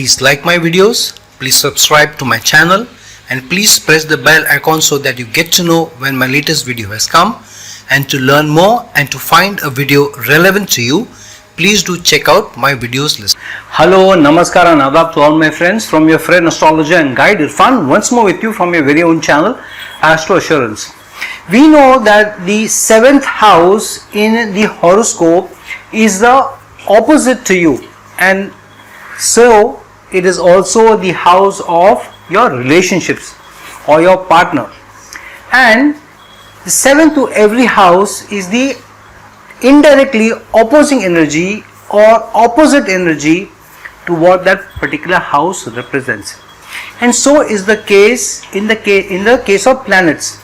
Please like my videos, please subscribe to my channel, and please press the bell icon so that you get to know when my latest video has come. And to learn more and to find a video relevant to you, please do check out my videos list. Hello, Namaskar and Adab to all my friends from your friend astrologer and guide Irfan, once more with you from your very own channel Astro Assurance. We know that the 7th house in the horoscope is the opposite to you, and so it is also the house of your relationships or your partner. And the 7th to every house is the indirectly opposing energy or opposite energy to what that particular house represents. And so is the case in the case of planets.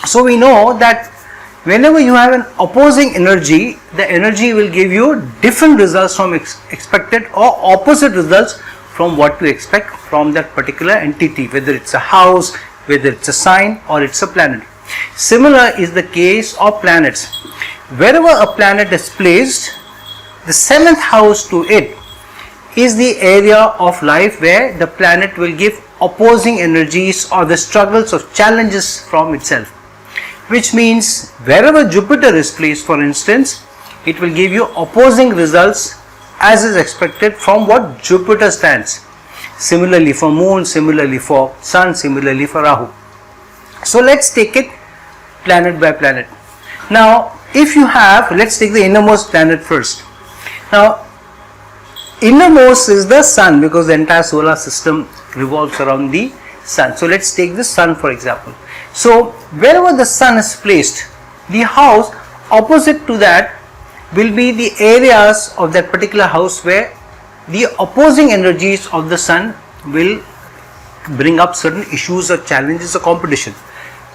So we know that whenever you have an opposing energy, the energy will give you different results from expected or opposite results from what you expect from that particular entity, whether it's a house, whether it's a sign or it's a planet. Similar is the case of planets. Wherever a planet is placed, the 7th house to it is the area of life where the planet will give opposing energies or the struggles or challenges from itself. Which means wherever Jupiter is placed, for instance, it will give you opposing results as is expected from what Jupiter stands. Similarly for Moon, similarly for Sun, similarly for Rahu. So let's take it planet by planet. Now if you have, let's take the innermost planet first. Now innermost is the Sun, because the entire solar system revolves around the Sun. So let's take the Sun for example. So wherever the Sun is placed, the house opposite to that will be the areas of that particular house where the opposing energies of the Sun will bring up certain issues or challenges or competition.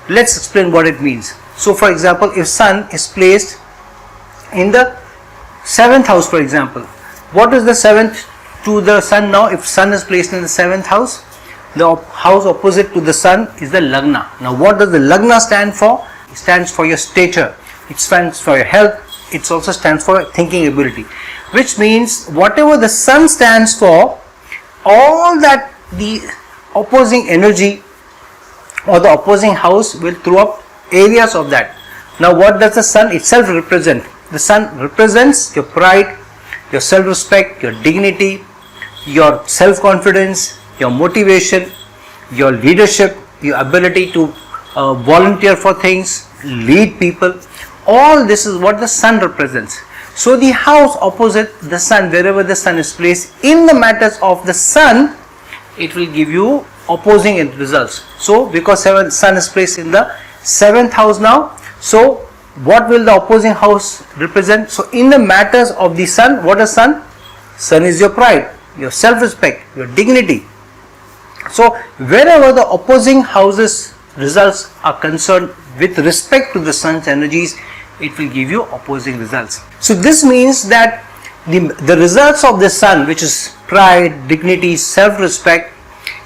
Let's explain what it means. So for example, if Sun is placed in the 7th house for example, what is the 7th to the Sun now? If Sun is placed in the 7th house, the house opposite to the Sun is the Lagna. Now what does the Lagna stand for? It stands for your stature, it stands for your health, it also stands for thinking ability. Which means whatever the Sun stands for, all that the opposing energy or the opposing house will throw up areas of that. Now what does the Sun itself represent? The Sun represents your pride, your self-respect, your dignity, your self-confidence, your motivation, your leadership, your ability to volunteer for things, lead people. All this is what the Sun represents. So the house opposite the Sun, wherever the Sun is placed in the matters of the Sun, it will give you opposing results. So because Sun is placed in the 7th house now, so what will the opposing house represent? So in the matters of the Sun, what is Sun? Sun is your pride, your self-respect, your dignity. So wherever the opposing houses results are concerned with respect to the Sun's energies, it will give you opposing results. So this means that the results of the Sun, which is pride, dignity, self-respect,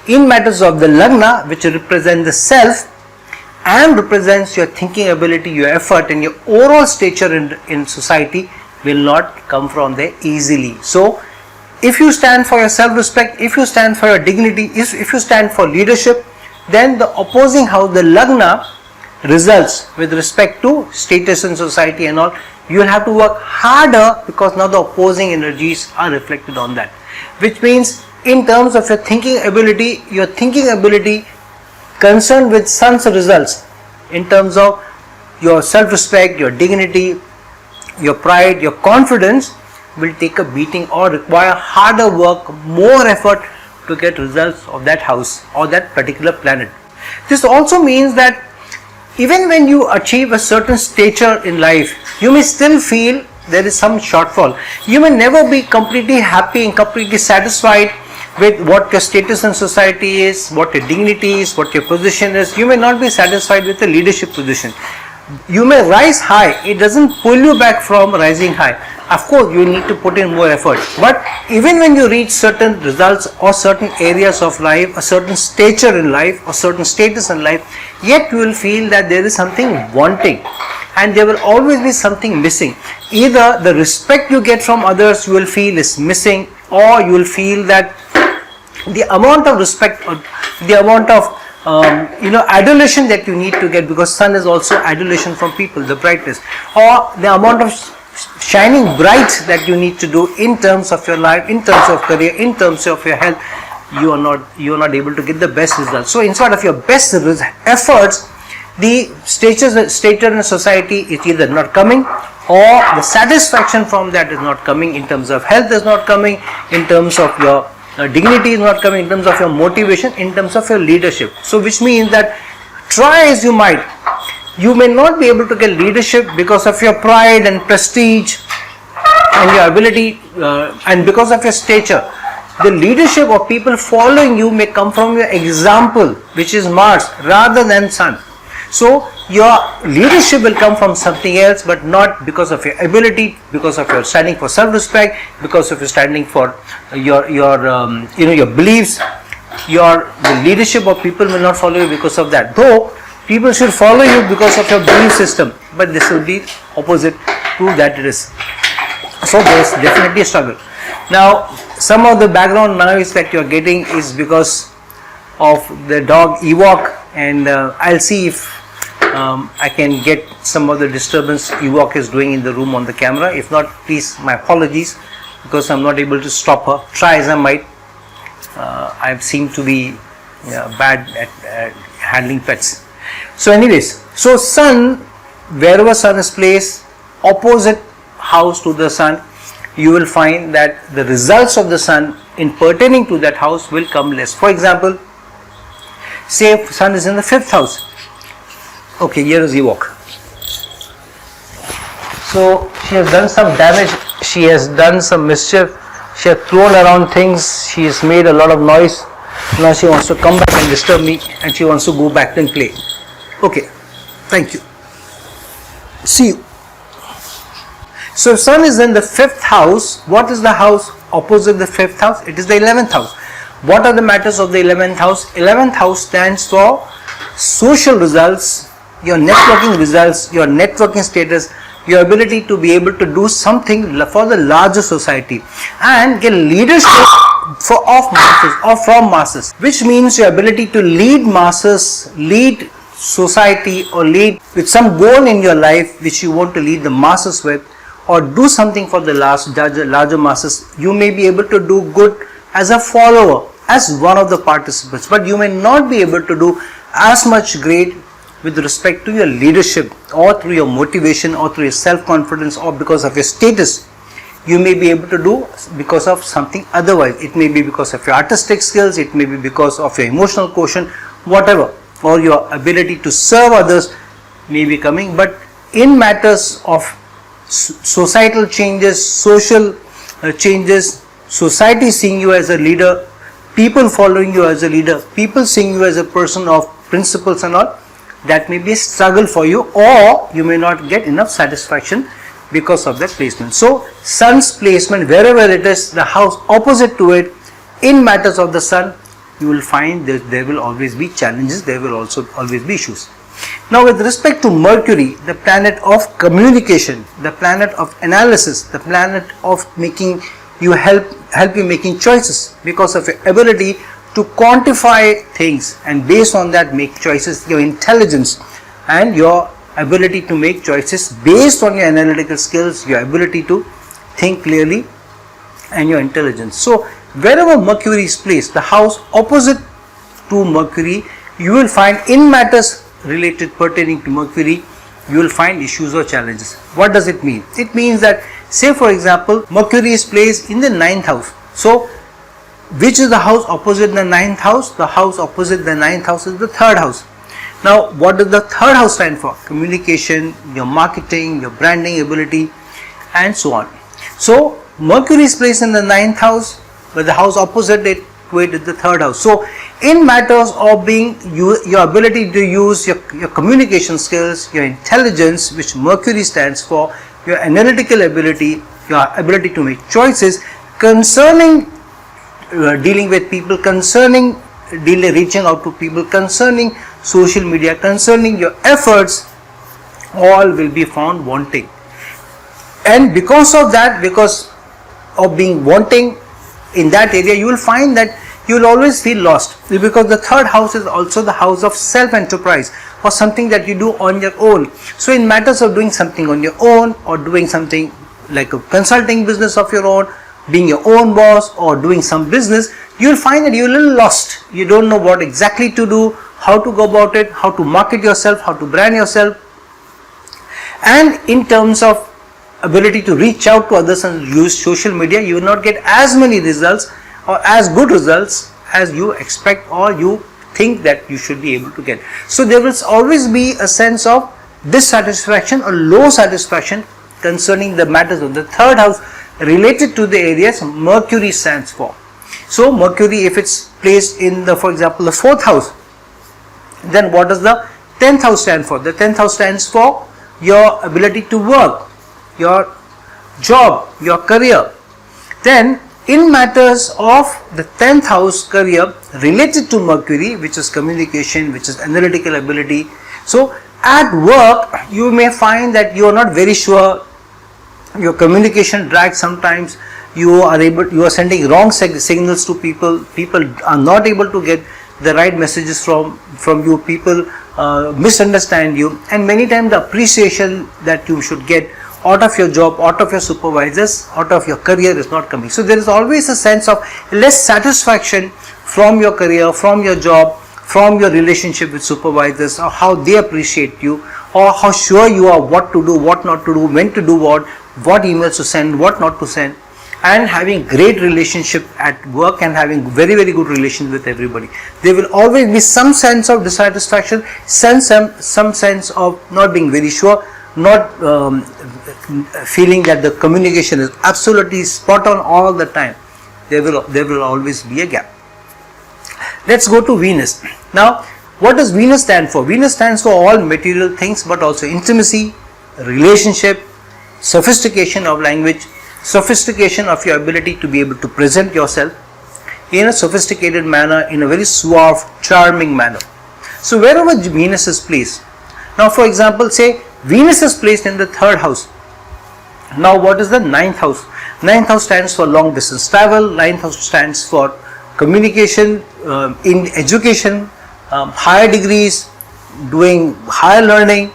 in matters of the Lagna, which represent the self and represents your thinking ability, your effort and your overall stature in society, will not come from there easily. So if you stand for your self-respect, if you stand for your dignity, if you stand for leadership, then the opposing house, the Lagna, results with respect to status in society and all, you will have to work harder because now the opposing energies are reflected on that. Which means in terms of your thinking ability concerned with Sun's results, in terms of your self-respect, your dignity, your pride, your confidence, will take a beating or require harder work, more effort to get results of that house or that particular planet. This also means that even when you achieve a certain stature in life, you may still feel there is some shortfall. You may never be completely happy and completely satisfied with what your status in society is, what your dignity is, what your position is. You may not be satisfied with the leadership position. You may rise high, it doesn't pull you back from rising high. Of course, you need to put in more effort. But even when you reach certain results or certain areas of life, a certain stature in life or certain status in life, yet you will feel that there is something wanting and there will always be something missing. Either the respect you get from others you will feel is missing, or you will feel that the amount of respect or the amount of adulation that you need to get, because sun is also adulation from people, the brightness, or the amount of shining bright that you need to do in terms of your life, in terms of career, in terms of your health, you are not able to get the best results. So in spite of your best efforts, the status in society is either not coming, or the satisfaction from that is not coming. In terms of health is not coming, in terms of your dignity is not coming, in terms of your motivation, in terms of your leadership. So which means that try as you might, you may not be able to get leadership because of your pride and prestige and your ability and because of your stature. The leadership of people following you may come from your example, which is Mars, rather than Sun. So your leadership will come from something else, but not because of your ability, because of your standing for self-respect, because of your standing for your beliefs. The leadership of people will not follow you because of that. Though people should follow you because of your belief system, but this will be opposite to that it is. So there is definitely a struggle. Now, some of the background noise that you are getting is because of the dog Ewok, and I'll see if I can get some of the disturbance Ewok is doing in the room on the camera. If not, please, my apologies, because I'm not able to stop her. Try as I might, I seem to be bad at handling pets. So anyways, so Sun, wherever Sun is placed, opposite house to the Sun, you will find that the results of the Sun in pertaining to that house will come less. For example, say if Sun is in the 5th house. Okay, here is Ewok. So she has done some damage, she has done some mischief, she has thrown around things, she has made a lot of noise. Now she wants to come back and disturb me, and she wants to go back and play. Okay, thank you. See you. So if Sun is in the 5th house, what is the house opposite the 5th house? It is the 11th house. What are the matters of the 11th house? 11th house stands for social results, your networking results, your networking status, your ability to be able to do something for the larger society and get leadership of masses or from masses, which means your ability to lead masses, lead society, or lead with some goal in your life which you want to lead the masses with, or do something for the larger masses. You may be able to do good as a follower, as one of the participants, but you may not be able to do as much great with respect to your leadership, or through your motivation, or through your self-confidence, or because of your status. You may be able to do because of something otherwise. It may be because of your artistic skills, it may be because of your emotional quotient, whatever, or your ability to serve others may be coming. But in matters of societal changes, social changes, society seeing you as a leader, people following you as a leader, people seeing you as a person of principles and all, that may be a struggle for you, or you may not get enough satisfaction because of that placement. So Sun's placement, wherever it is, the house opposite to it, in matters of the Sun, you will find that there will always be challenges, there will also always be issues. Now with respect to Mercury, the planet of communication, the planet of analysis, the planet of making you help you making choices because of your ability to quantify things and based on that make choices, your intelligence and your ability to make choices based on your analytical skills, your ability to think clearly and your intelligence. So wherever Mercury is placed, the house opposite to Mercury, you will find in matters related pertaining to Mercury, you will find issues or challenges. What does it mean? It means that, say for example, Mercury is placed in the 9th house. So which is the house opposite the 9th house? The house opposite the 9th house is the 3rd house. Now what does the 3rd house stand for? Communication, your marketing, your branding ability and so on. So Mercury is placed in the 9th house, but the house opposite it to it is the 3rd house. So in matters of being your ability to use your communication skills, your intelligence, which Mercury stands for, your analytical ability, your ability to make choices concerning dealing with people, concerning reaching out to people, concerning social media, concerning your efforts, all will be found wanting. And because of that, because of being wanting in that area, you will find that you will always feel lost, because the third house is also the house of self-enterprise, or something that you do on your own. So in matters of doing something on your own, or doing something like a consulting business of your own, being your own boss, or doing some business, you will find that you're a little lost. You don't know what exactly to do, how to go about it, how to market yourself, how to brand yourself. And in terms of ability to reach out to others and use social media, you will not get as many results or as good results as you expect or you think that you should be able to get. So there will always be a sense of dissatisfaction or low satisfaction concerning the matters of the third house related to the areas Mercury stands for. So Mercury, if it's placed in the, for example, the fourth house, then what does the 10th house stand for? The 10th house stands for your ability to work, your job, your career. Then in matters of the 10th house career related to Mercury, which is communication, which is analytical ability. So at work, you may find that you are not very sure, your communication drags sometimes, you are sending wrong signals to people are not able to get the right messages from you, people misunderstand you, and many times the appreciation that you should get out of your job, out of your supervisors, out of your career is not coming. So there is always a sense of less satisfaction from your career, from your job, from your relationship with supervisors, or how they appreciate you, or how sure you are what to do, what not to do, when to do what emails to send, what not to send, and having great relationship at work and having very, very good relations with everybody. There will always be some sense of dissatisfaction, some sense of not being very sure, not feeling that the communication is absolutely spot on all the time. There will always be a gap. Let's go to Venus. Now, what does Venus stand for? Venus stands for all material things, but also intimacy, relationship, sophistication of language, sophistication of your ability to be able to present yourself in a sophisticated manner, in a very suave, charming manner. So wherever Venus is placed, now for example, say Venus is placed in the third house. Now what is the ninth house? Ninth house stands for long distance travel. Ninth house stands for communication, in education, higher degrees, doing higher learning,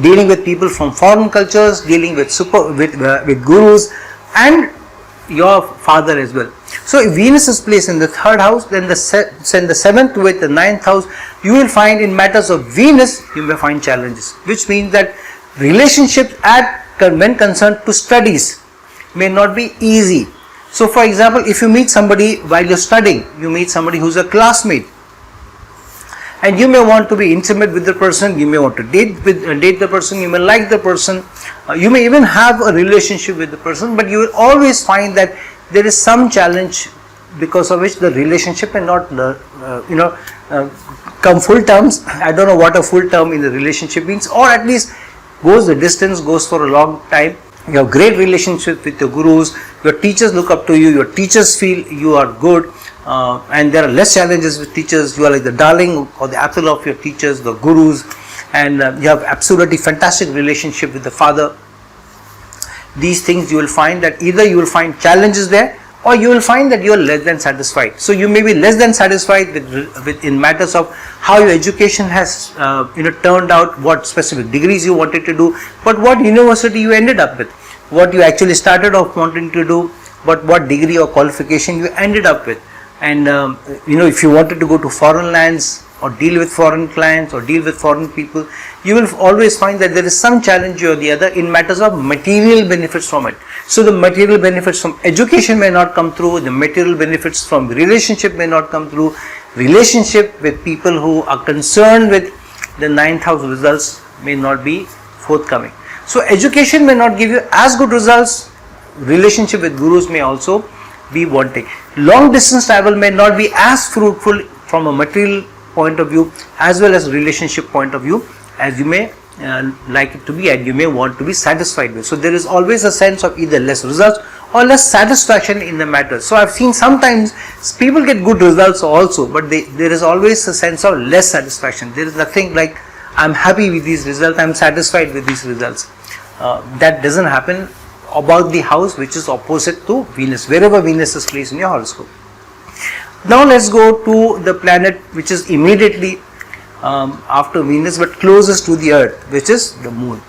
dealing with people from foreign cultures, dealing with gurus, and your father as well. So if Venus is placed in the third house, then the seventh with the ninth house, you will find in matters of Venus, you may find challenges, which means that relationships when concerned to studies may not be easy. So for example, if you meet somebody while you're studying, you meet somebody who's a classmate, and you may want to be intimate with the person, you may want to date the person, you may like the person, you may even have a relationship with the person, but you will always find that there is some challenge because of which the relationship may not come full terms. I don't know what a full term in the relationship means, or at least goes the distance, goes for a long time. You have great relationship with your gurus, your teachers look up to you, your teachers feel you are good, and there are less challenges with teachers. You are like the darling or the apple of your teachers, the gurus, and you have absolutely fantastic relationship with the father. These things you will find that either you will find challenges there, or you will find that you are less than satisfied. So you may be less than satisfied with in matters of how your education has turned out, what specific degrees you wanted to do, but what university you ended up with, what you actually started off wanting to do, but what degree or qualification you ended up with. And if you wanted to go to foreign lands or deal with foreign clients or deal with foreign people, you will always find that there is some challenge or the other in matters of material benefits from it. So the material benefits from education may not come through, the material benefits from relationship may not come through, relationship with people who are concerned with the ninth house results may not be forthcoming. So education may not give you as good results, relationship with gurus may also be wanting. Long distance travel may not be as fruitful from a material point of view as well as relationship point of view as you may like it to be, and you may want to be satisfied with. So there is always a sense of either less results or less satisfaction in the matter. So I've seen sometimes people get good results also, but there is always a sense of less satisfaction. There is nothing like I'm happy with these results, I'm satisfied with these results. That doesn't happen about the house which is opposite to Venus, wherever Venus is placed in your horoscope. Now let's go to the planet which is immediately after Venus but closest to the Earth, which is the Moon.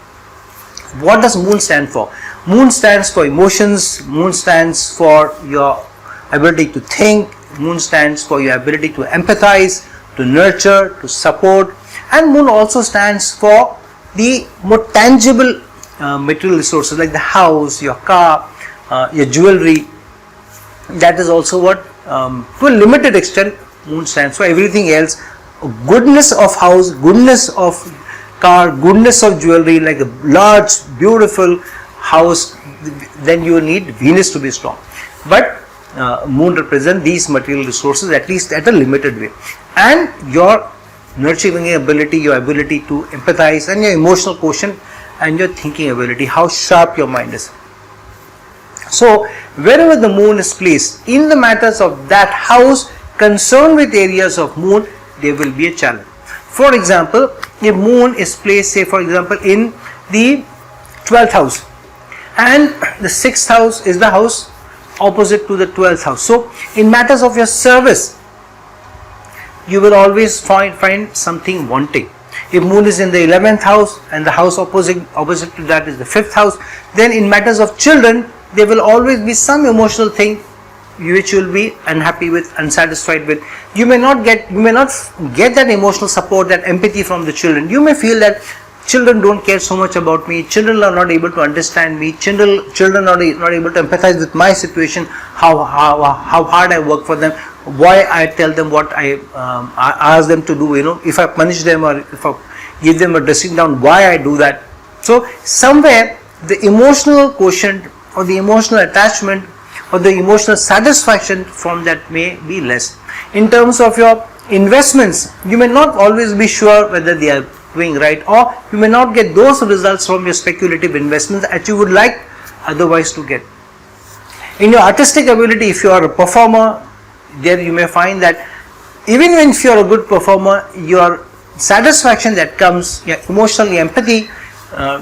What does Moon stand for? Moon stands for emotions, Moon stands for your ability to think, Moon stands for your ability to empathize, to nurture, to support, and Moon also stands for the more tangible material resources like the house, your car, your jewelry. That is also what to a limited extent Moon stands for. Everything else, goodness of house, goodness of car, goodness of jewelry, like a large beautiful house, then you need Venus to be strong. But Moon represents these material resources, at least at a limited way, and your nurturing ability, your ability to empathize, and your emotional quotient and your thinking ability, how sharp your mind is. So wherever the Moon is placed in the matters of that house concerned with areas of Moon, there will be a challenge. For example, if Moon is placed, say for example, in the 12th house, and the 6th house is the house opposite to the 12th house. So in matters of your service, you will always find something wanting. If Moon is in the 11th house and the house opposite to that is the 5th house, then in matters of children, there will always be some emotional thing which you will be unhappy with, unsatisfied with. You may not get that emotional support, that empathy from the children. You may feel that children don't care so much about me, children are not able to understand me, children are not able to empathize with my situation, how hard I work for them, why I tell them what I ask them to do, if I punish them or if I give them a dressing down, why I do that. So somewhere the emotional quotient or the emotional attachment or the emotional satisfaction from that may be less. In terms of your investments, you may not always be sure whether they are doing right, or you may not get those results from your speculative investments that you would like otherwise to get. In your artistic ability, if you are a performer, there you may find that even if you are a good performer, your satisfaction that comes, your emotional empathy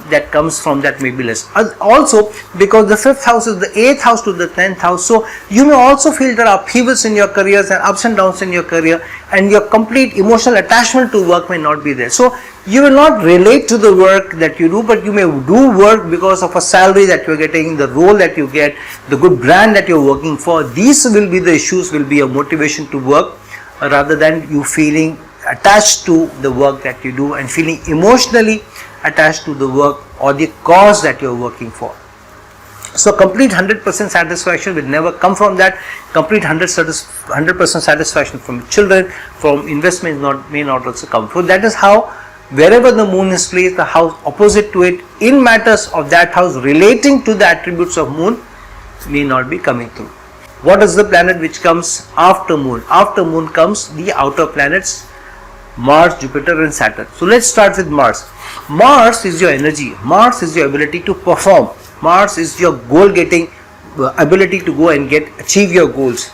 that comes from that may be less. Also, because the 5th house is the 8th house to the 10th house, so you may also feel there are upheavals in your careers and ups and downs in your career, and your complete emotional attachment to work may not be there. So you will not relate to the work that you do, but you may do work because of a salary that you are getting, the role that you get, the good brand that you are working for. These will be the issues, will be a motivation to work, rather than you feeling attached to the work that you do and feeling emotionally attached to the work or the cause that you are working for. So complete 100% satisfaction will never come from that. Complete 100% satisfaction from children, from investment may not also come. So that is how wherever the Moon is placed, the house opposite to it in matters of that house relating to the attributes of Moon may not be coming through. What is the planet which comes after Moon? After Moon comes the outer planets, Mars, Jupiter and Saturn. So let's start with Mars. Mars is your energy. Mars is your ability to perform. Mars is your goal getting ability to go and achieve your goals,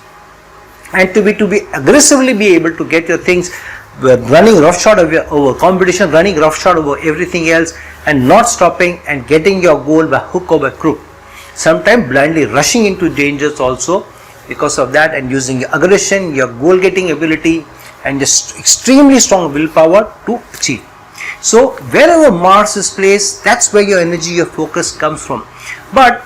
and to be aggressively be able to get your things, running roughshod over competition, running roughshod over everything else, and not stopping and getting your goal by hook or by crook. Sometimes blindly rushing into dangers also because of that, and using your aggression, your goal getting ability, and just extremely strong willpower to achieve. So wherever Mars is placed, that's where your energy, your focus comes from. But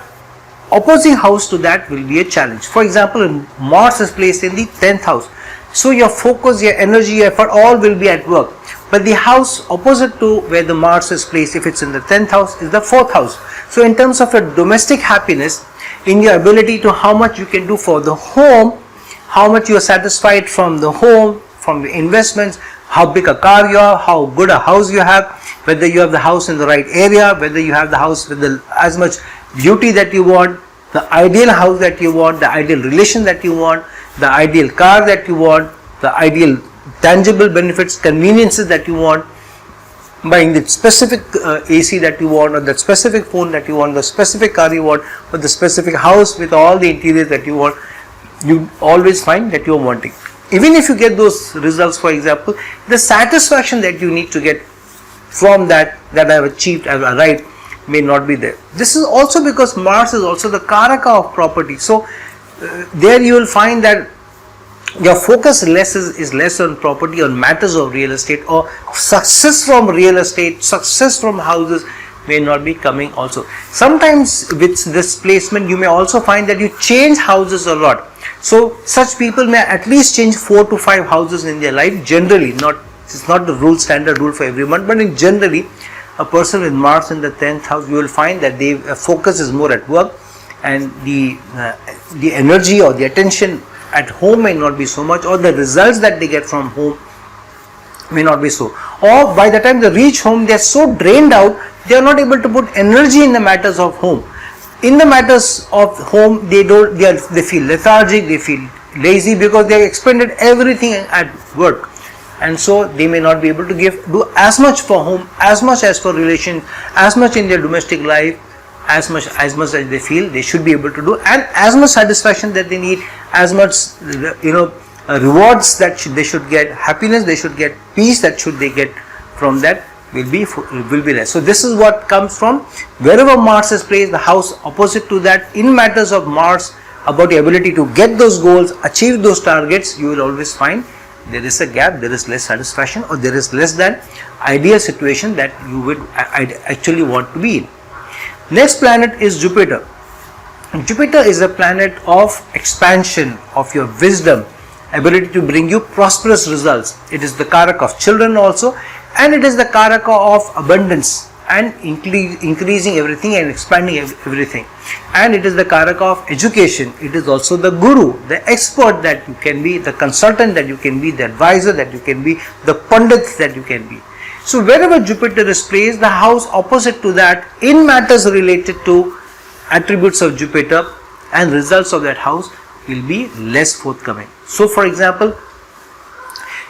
opposing house to that will be a challenge. For example, Mars is placed in the 10th house. So your focus, your energy, your effort all will be at work. But the house opposite to where the Mars is placed, if it's in the 10th house, is the 4th house. So in terms of your domestic happiness, in your ability to how much you can do for the home, how much you are satisfied from the home, from the investments, how big a car you have, how good a house you have, whether you have the house in the right area, whether you have the house with as much beauty that you want, the ideal house that you want, the ideal relation that you want, the ideal car that you want, the ideal tangible benefits, conveniences that you want, buying the specific AC that you want, or the specific phone that you want, the specific car you want, or the specific house with all the interiors that you want, you always find that you are wanting. Even if you get those results, for example, the satisfaction that you need to get from that I have achieved, I have arrived, may not be there. This is also because Mars is also the Karaka of property. So there you will find that your focus is less on property, on matters of real estate, or success from real estate, success from houses may not be coming also. Sometimes with this placement you may also find that you change houses a lot. So such people may at least change 4 to 5 houses in their life generally. It's not the standard rule for everyone, but in generally a person with Mars in the 10th house, you will find that their focus is more at work, and the energy or the attention at home may not be so much, or the results that they get from home may not be so, or by the time they reach home they are so drained out they are not able to put energy in the matters of home. In the matters of home they feel lethargic, they feel lazy because they have expended everything at work, and so they may not be able to do as much for home, as much as for relation, as much in their domestic life, as much as they feel they should be able to do, and as much satisfaction that they need, as much rewards that they should get, happiness they should get, peace that should they get from that will be less. So this is what comes from wherever Mars is placed, the house opposite to that. In matters of Mars, about the ability to get those goals, achieve those targets, you will always find there is a gap, there is less satisfaction, or there is less than ideal situation that you would actually want to be in. Next planet is Jupiter. Jupiter is a planet of expansion, of your wisdom, ability to bring you prosperous results. It is the Karaka of children also, and it is the Karaka of abundance and increasing everything and expanding everything. And it is the Karaka of education. It is also the Guru, the expert that you can be, the consultant that you can be, the advisor that you can be, the Pandit that you can be. So wherever Jupiter is placed, the house opposite to that, in matters related to attributes of Jupiter and results of that house, will be less forthcoming. So for example,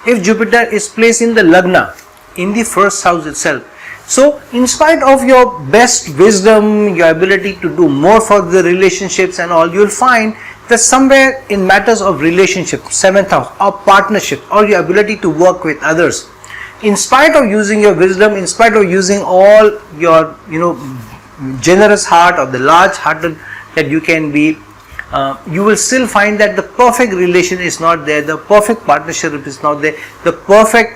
if Jupiter is placed in the Lagna, in the first house itself, so in spite of your best wisdom, your ability to do more for the relationships and all, you will find that somewhere in matters of relationship, 7th house, or partnership, or your ability to work with others, in spite of using your wisdom, in spite of using all your generous heart or the large hearted that you can be, you will still find that the perfect relation is not there, the perfect partnership is not there, the perfect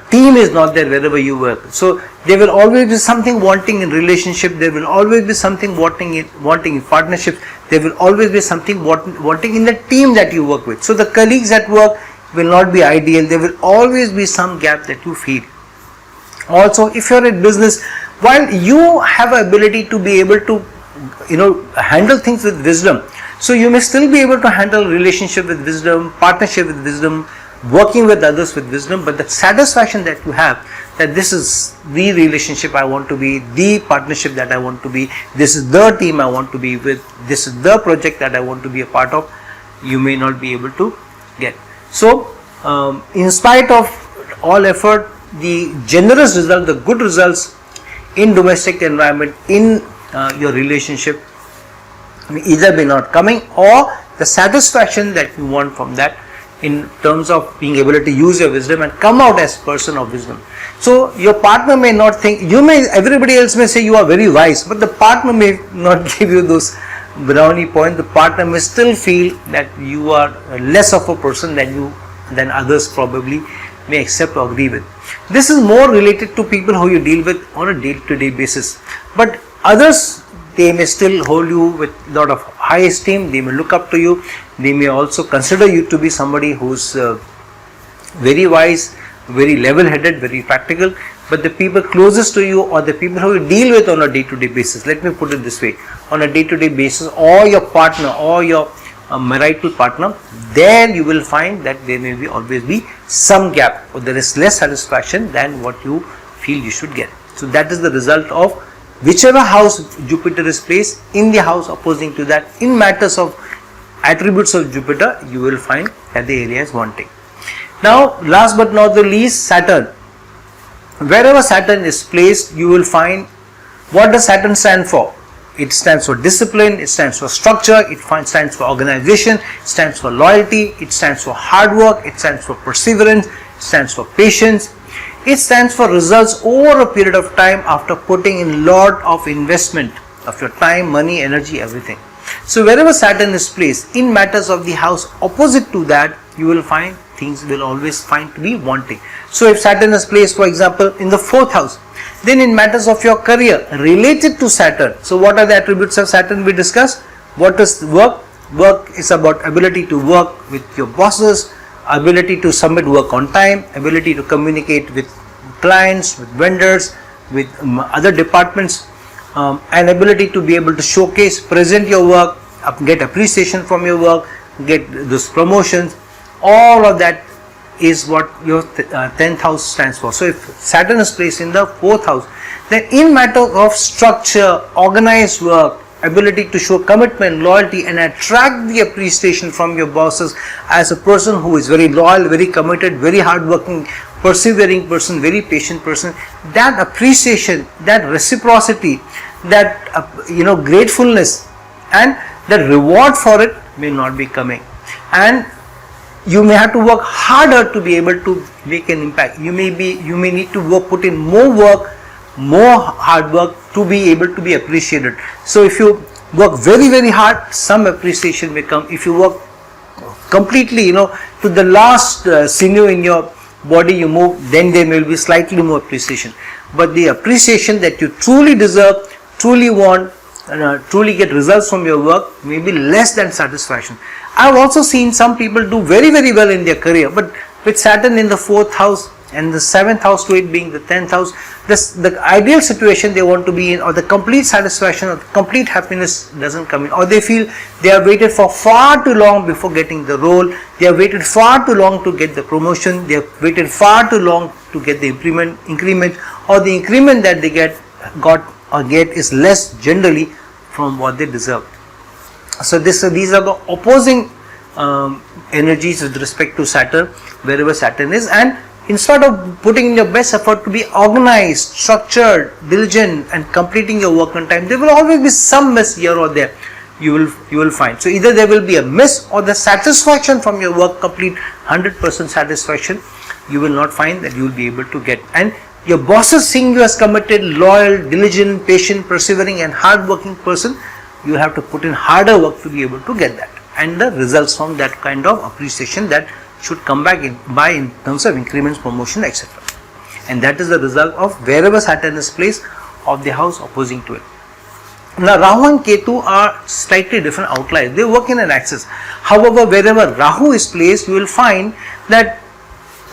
team is not there wherever you work. So there will always be something wanting in relationship, there will always be something wanting in partnership, there will always be something wanting in the team that you work with. So the colleagues at work will not be ideal, there will always be some gap that you feel. Also, if you are in business, while you have an ability to be able to handle things with wisdom, so you may still be able to handle relationship with wisdom, partnership with wisdom, working with others with wisdom, but the satisfaction that you have, that this is the relationship I want to be, the partnership that I want to be, this is the team I want to be with, this is the project that I want to be a part of, you may not be able to get. So in spite of all effort, the generous result, the good results in domestic environment, in your relationship, either may not coming, or the satisfaction that you want from that in terms of being able to use your wisdom and come out as person of wisdom. So your partner may not think, everybody else may say you are very wise, but the partner may not give you those brownie points. The partner may still feel that you are less of a person than others probably may accept or agree with. This is more related to people who you deal with on a day-to-day basis, but others, they may still hold you with a lot of high esteem, they may look up to you, they may also consider you to be somebody who's very wise, very level-headed, very practical, but the people closest to you or the people who you deal with on a day-to-day basis, let me put it this way, on a day-to-day basis, or your partner or your marital partner, there you will find that there may always be some gap, or there is less satisfaction than what you feel you should get. So that is the result of whichever house Jupiter is placed. In the house opposing to that, in matters of attributes of Jupiter, you will find that the area is wanting. Now last but not the least, Saturn. Wherever Saturn is placed, you will find, what does Saturn stand for? It stands for discipline, it stands for structure, it stands for organization, it stands for loyalty, it stands for hard work, it stands for perseverance, it stands for patience. It stands for results over a period of time after putting in lot of investment of your time, money, energy, everything. So wherever Saturn is placed, in matters of the house opposite to that, you will find things will always find to be wanting. So if Saturn is placed, for example, in the 4th house, then in matters of your career related to Saturn, so what are the attributes of Saturn we discussed? What is work? Work is about ability to work with your bosses, ability to submit work on time, ability to communicate with clients, with vendors, with other departments, and ability to be able to showcase, present your work, get appreciation from your work, get those promotions. All of that is what your 10th house stands for. So if Saturn is placed in the 4th house, then in matter of structure, organized work, ability to show commitment, loyalty, and attract the appreciation from your bosses as a person who is very loyal, very committed, very hardworking, persevering person, very patient person, that appreciation, that reciprocity, that gratefulness, and the reward for it may not be coming, and you may have to work harder to be able to make an impact. You may need to put in more work, more hard work to be able to be appreciated. So if you work very, very hard, some appreciation may come. If you work completely, to the last sinew in your body you move, then there will be slightly more appreciation. But the appreciation that you truly deserve, truly want, truly get results from your work may be less than satisfaction. I have also seen some people do very, very well in their career, but with Saturn in the 4th house and the 7th house to it being the 10th house, the ideal situation they want to be in, or the complete satisfaction or the complete happiness doesn't come in, or they feel they have waited for far too long before getting the role, they have waited far too long to get the promotion, they have waited far too long to get the increment, or the increment that they get is less generally from what they deserve. So these are the opposing energies with respect to Saturn, wherever Saturn is, and instead of putting in your best effort to be organized, structured, diligent, and completing your work on time, there will always be some miss here or there. You will find. So either there will be a miss, or the satisfaction from your work, complete 100% satisfaction, you will not find that you will be able to get. And your bosses seeing you as committed, loyal, diligent, patient, persevering, and hard-working person, you have to put in harder work to be able to get that, and the results from that kind of appreciation that should come back in terms of increments, promotion, etc. And that is the result of wherever Saturn is placed of the house opposing to it. Now Rahu and Ketu are slightly different outliers. They work in an axis. However, wherever Rahu is placed, you will find that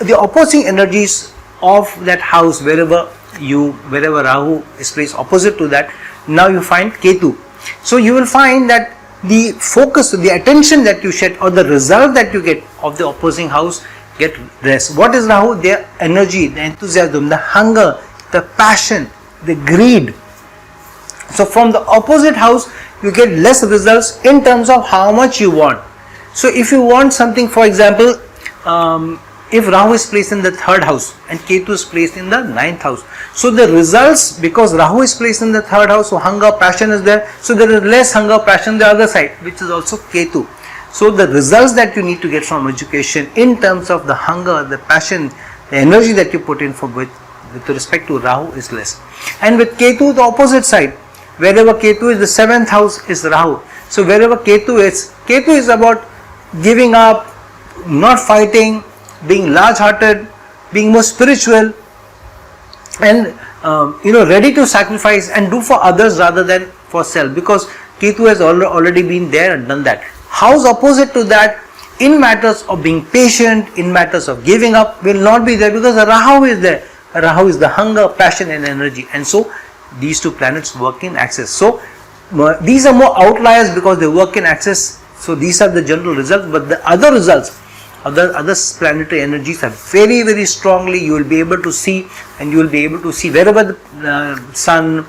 the opposing energies of that house, wherever Rahu is placed opposite to that, now you find Ketu. So you will find that the focus, the attention that you shed, or the result that you get of the opposing house get less. What is Rahu? Their energy, the enthusiasm, the hunger, the passion, the greed. So from the opposite house you get less results in terms of how much you want. So if you want something, for example, if Rahu is placed in the 3rd house and Ketu is placed in the 9th house, so the results, because Rahu is placed in the 3rd house, so hunger, passion is there, so there is less hunger, passion the other side, which is also Ketu. So the results that you need to get from education in terms of the hunger, the passion, the energy that you put in with respect to Rahu is less. And with Ketu, the opposite side, wherever Ketu is, the 7th house is Rahu. So wherever Ketu is about giving up, not fighting, being large-hearted, being more spiritual, and ready to sacrifice and do for others rather than for self, because Ketu has already been there and done that. House opposite to that, in matters of being patient, in matters of giving up, will not be there, because Rahu is there. Rahu is the hunger, passion, and energy, and so these two planets work in axis. So these are more outliers because they work in axis. So these are the general results, but the other results, other planetary energies are very, very strongly, you will be able to see, and you will be able to see wherever the Sun,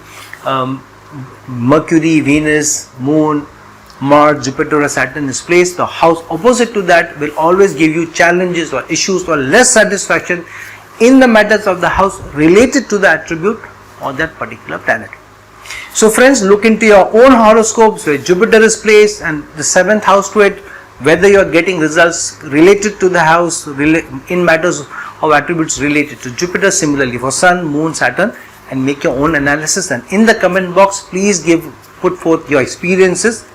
Mercury, Venus, Moon, Mars, Jupiter or Saturn is placed. The house opposite to that will always give you challenges or issues or less satisfaction in the matters of the house related to the attribute or that particular planet. So friends, look into your own horoscopes where Jupiter is placed and the 7th house to it, whether you are getting results related to the house in matters of attributes related to Jupiter, similarly for Sun, Moon, Saturn, and make your own analysis. And in the comment box, please put forth your experiences.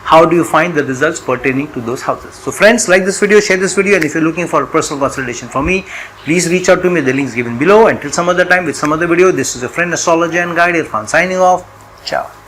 how do you find the results pertaining to those houses. So friends, like this video, share this video, and if you're looking for a personal consultation from me, please reach out to me. The links given below. Until some other time with some other video, this is your friend astrologer and guide Irfan signing off. Ciao.